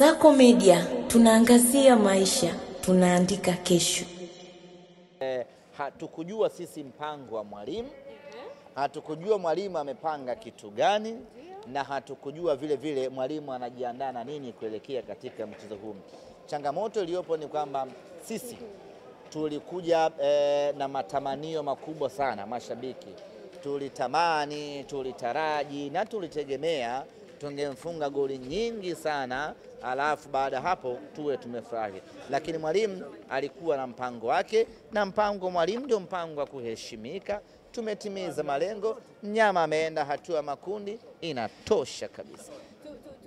Sako Media, tunaangazia maisha, tunaandika kesho. Hatukujua sisi mpango wa mwalimu, hatukujua mwalimu amepanga kitu gani, na hatukujua vile vile mwalimu anajiandaa na nini kuelekea katika mchezo huu. Changamoto iliyopo ni kwamba sisi tulikuja na matamanio makubwa sana, mashabiki tulitamani, tulitaraji na tulitegemea tungemfunga goli nyingi sana, alafu baada hapo tuwe tumefurahi. Lakini mwalimu alikuwa na mpango wake, na mpango mwalimu ndio mpango wa kuheshimika. Tumetimiza malengo, mnyama ameenda hatua makundi, inatosha kabisa.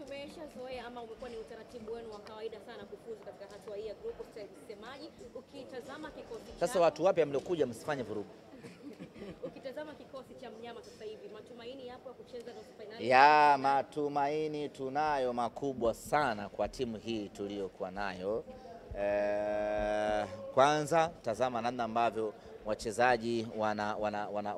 Tumeshazoea ama umekuwa ni utaratibu wenu wa kawaida sana kufuzu katika hatua hii ya group stage. Semaji, ukitazama kikosi sasa watu wapi mliokuja msifanye vurugu. Ukitazama kikosi cha mnyama sasa hivi, matumaini yapo ya kucheza nusu finali? Ya, matumaini tunayo makubwa sana kwa timu hii tuliyokuwa nayo. Kwanza tazama namna ambavyo wachezaji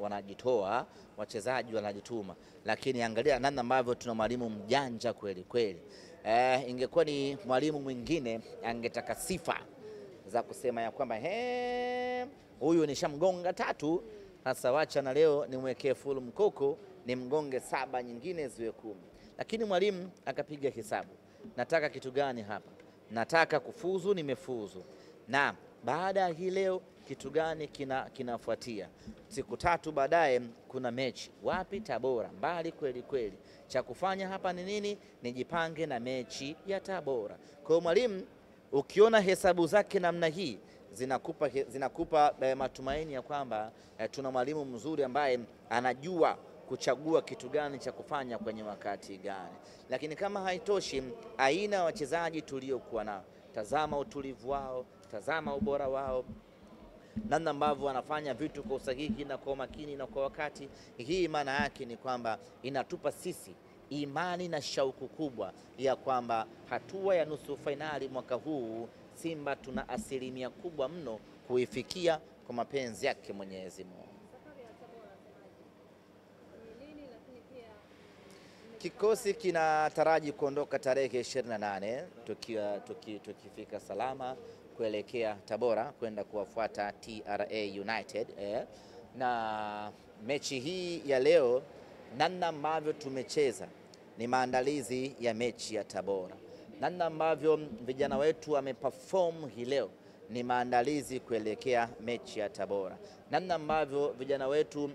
wanajitoa, wachezaji wanajituma, lakini angalia namna ambavyo tuna mwalimu mjanja kweli kweli. Ingekuwa ni mwalimu mwingine angetaka sifa za kusema ya kwamba huyu nishamgonga 3, sasa wacha na leo nimwekee full mkoko ni mgonge 7 nyingine ziwe 10. Lakini mwalimu akapiga hesabu, nataka kitu gani hapa? Nataka kufuzu, nimefuzu. Na baada ya hii leo kitu gani kinafuatia? Siku 3 baadaye kuna mechi. Wapi? Tabora, mbali kweli kweli. Cha kufanya hapa ni nini? Nijipange na mechi ya Tabora. Kwa hiyo mwalimu ukiona hesabu zake namna hii zinakupa matumaini ya kwamba tuna mwalimu mzuri ambaye anajua kuchagua kitu gani cha kufanya kwenye wakati gani. Lakini kama haitoshi, aina ya wachezaji tuliokuwa nao, tazama utulivu wao, tazama ubora wao, namna ambavyo wanafanya vitu kwa usahihi na kwa makini na kwa wakati. Hii maana yake ni kwamba inatupa sisi imani na shauku kubwa ya kwamba hatua ya nusu finali mwaka huu Simba tuna asilimia kubwa mno kuifikia kwa mapenzi yake Mwenyezi Mungu. Kikosi kinataraji kuondoka tarehe 28 tukifika salama kuelekea Tabora kwenda kuwafuata TRA United. Na mechi hii ya leo, namna ambavyo tumecheza ni maandalizi ya mechi ya Tabora. Namna ambavyo vijana wetu wameperform hii leo ni maandalizi kuelekea mechi ya Tabora. Namna ambavyo vijana wetu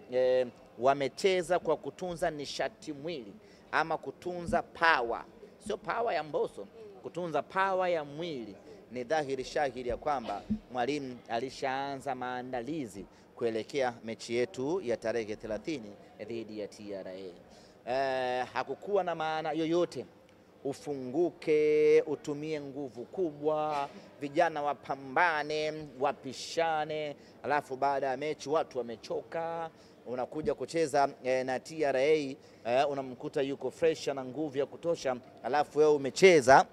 wamecheza kwa kutunza nishati mwili ama kutunza power, sio power ya Mbosso, kutunza power ya mwili. Ni dhahiri shahiri ya kwamba mwalimu alishaanza maandalizi kuelekea mechi yetu ya tarehe 30 dhidi ya TRA. Hakukuwa na maana yoyote ufunguke, utumie nguvu kubwa, vijana wapambane, wapishane, alafu baada ya mechi watu wamechoka, unakuja kucheza na TRA, unamkuta yuko fresh na nguvu ya kutosha, alafu wewe umecheza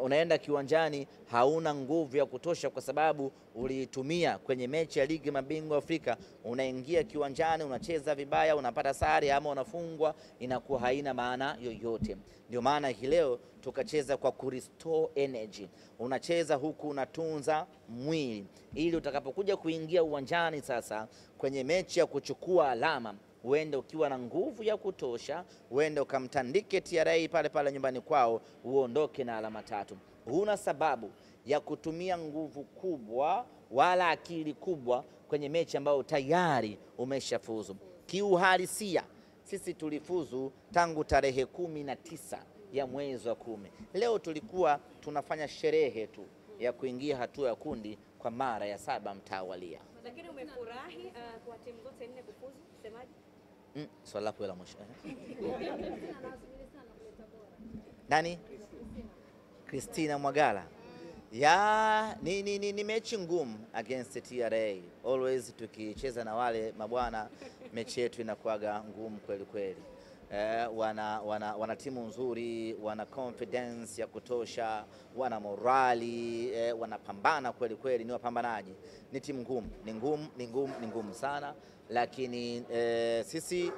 unaenda kiwanjani hauna nguvu ya kutosha kwa sababu uliitumia kwenye mechi ya ligi mabingwa Afrika. Unaingia kiwanjani unacheza vibaya, unapata sare ama unafungwa, inakuwa haina maana yoyote. Ndio maana hii leo tukacheza kwa kurestore energy. Unacheza huku unatunza mwili ili utakapokuja kuingia uwanjani sasa kwenye mechi ya kuchukua alama uende ukiwa na nguvu ya kutosha, uende ukamtandike TRA pale pale nyumbani kwao, uondoke na alama 3. Huna sababu ya kutumia nguvu kubwa wala akili kubwa kwenye mechi ambayo tayari umeshafuzu. Kiuhalisia sisi tulifuzu tangu tarehe 19 ya mwezi wa 10. Leo tulikuwa tunafanya sherehe tu ya kuingia hatua ya kundi kwa mara ya 7 mtawalia. Lakini umefurahi kwa timu zote 4 kufuzu, semaji? Swali lako la mwisho. Nani? Christina Mwagala. Ya, ni mechi ngumu against TRA. Always tukicheza na wale mabwana mechi yetu inakuwaga ngumu kweli kweli. Wana timu nzuri, wana confidence ya kutosha, wana morali, wanapambana kweli kweli, ni wapambanaji. Ni timu ngumu, ni ngumu sana, lakini sisi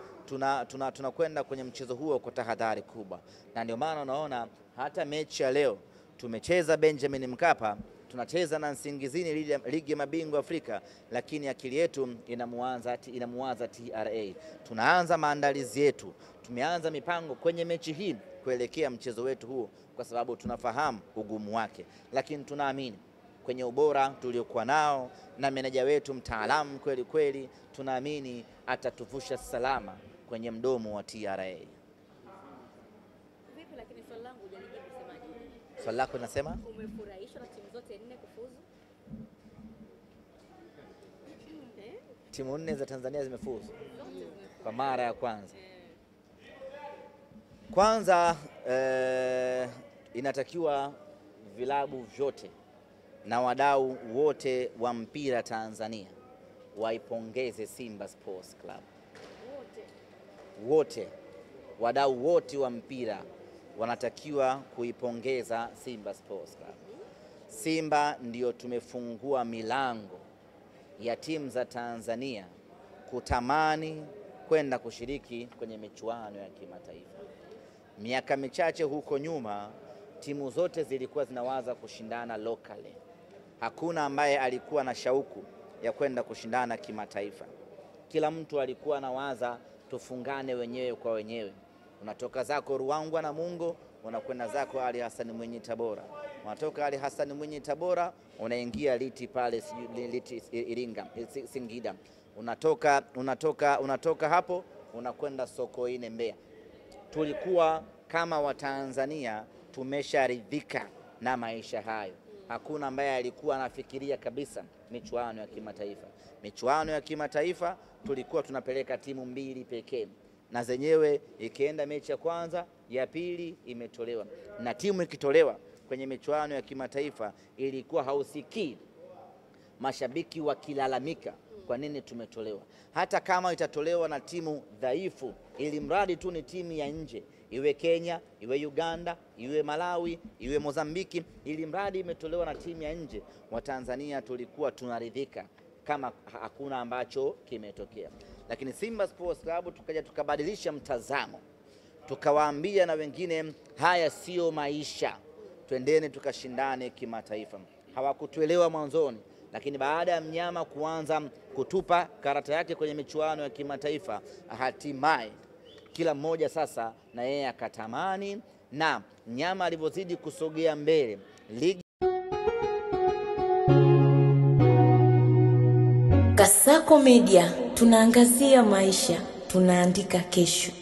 tunakwenda kwenye mchezo huo kwa tahadhari kubwa, na ndio maana unaona hata mechi ya leo tumecheza Benjamin Mkapa, tunacheza na Nsingizini ligi ya mabingwa Afrika, lakini akili yetu inamuanza TRA. Tunaanza maandalizi yetu, tumeanza mipango kwenye mechi hii kuelekea mchezo wetu huo, kwa sababu tunafahamu ugumu wake, lakini tunaamini kwenye ubora tuliokuwa nao na meneja wetu mtaalamu kweli kweli, tunaamini atatuvusha salama kwenye mdomo wa TRA. Vipi lakini swali langu hujanijibu msemaji? Swali lako linasema umefurahishwa na timu zote 4 kufuzu? Timu 4 za Tanzania zimefuzu kwa mara ya kwanza. Kwanza inatakiwa vilabu vyote na wadau wote wa mpira Tanzania waipongeze Simba Sports Club. Wote wadau wote wa mpira wanatakiwa kuipongeza Simba Sports Club. Simba ndio tumefungua milango ya timu za Tanzania kutamani kwenda kushiriki kwenye michuano ya kimataifa. Miaka michache huko nyuma timu zote zilikuwa zinawaza kushindana locally. Hakuna ambaye alikuwa na shauku ya kwenda kushindana kimataifa. Kila mtu alikuwa anawaza tufungane wenyewe kwa wenyewe. Unatoka zako Ruangwa na Mungo, unakwenda zako Ali Hassan Mwinyi Tabora. Unatoka Ali Hassan Mwinyi Tabora, unaingia Liti pale Liti Iringa, Singida. Unatoka hapo unakwenda Sokoine Mbeya. Tulikuwa kama Watanzania tumesharidhika na maisha hayo. Hakuna ambaye alikuwa anafikiria kabisa michuano ya kimataifa. Michuano ya kimataifa tulikuwa tunapeleka timu 2 pekee, na zenyewe ikienda mechi ya kwanza, ya pili imetolewa. Na timu ikitolewa kwenye michuano ya kimataifa ilikuwa hausikii mashabiki wakilalamika kwa nini tumetolewa. Hata kama itatolewa na timu dhaifu, ili mradi tu ni timu ya nje, iwe Kenya, iwe Uganda, iwe Malawi, iwe Mozambiki, ili mradi imetolewa na timu ya nje, Watanzania tulikuwa tunaridhika kama hakuna ambacho kimetokea. Lakini Simba Sports Club tukaja tukabadilisha mtazamo, tukawaambia na wengine haya sio maisha, twendeni tukashindane kimataifa. Hawakutuelewa mwanzoni, lakini baada ya mnyama kuanza kutupa karata yake kwenye michuano ya kimataifa, hatimaye kila mmoja sasa na yeye akatamani, na mnyama alivyozidi kusogea mbele ligi. Kasako Media, tunaangazia maisha, tunaandika kesho.